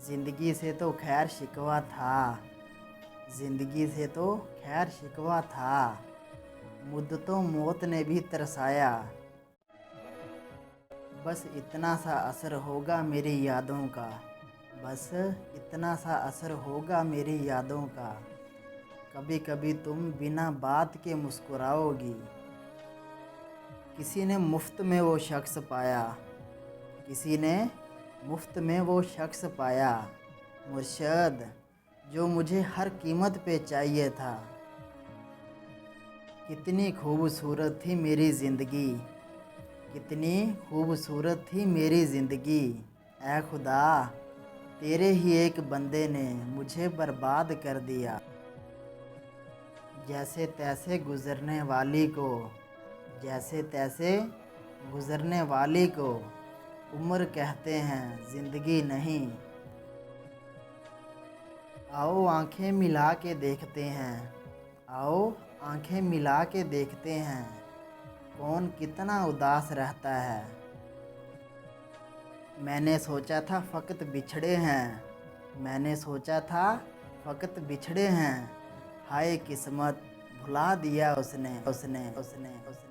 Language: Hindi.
जिंदगी से तो खैर शिकवा था, जिंदगी से तो खैर शिकवा था, मुद्दतों मौत ने भी तरसाया। बस इतना सा असर होगा मेरी यादों का, बस इतना सा असर होगा मेरी यादों का। कभी कभी तुम बिना बात के मुस्कुराओगी। किसी ने मुफ्त में वो शख्स पाया, किसी ने मुफ्त में वो शख्स पाया, मुर्शद जो मुझे हर कीमत पे चाहिए था। कितनी खूबसूरत थी मेरी ज़िंदगी, कितनी खूबसूरत थी मेरी ज़िंदगी। ऐ खुदा तेरे ही एक बंदे ने मुझे बर्बाद कर दिया। जैसे तैसे गुज़रने वाली को, जैसे तैसे गुज़रने वाली को उम्र कहते हैं ज़िंदगी नहीं। आओ आंखें मिला के देखते हैं, आओ आंखें मिला के देखते हैं, कौन कितना उदास रहता है। मैंने सोचा था फ़कत बिछड़े हैं, मैंने सोचा था फ़कत बिछड़े हैं, हाय किस्मत भुला दिया उसने उसने उसने उसने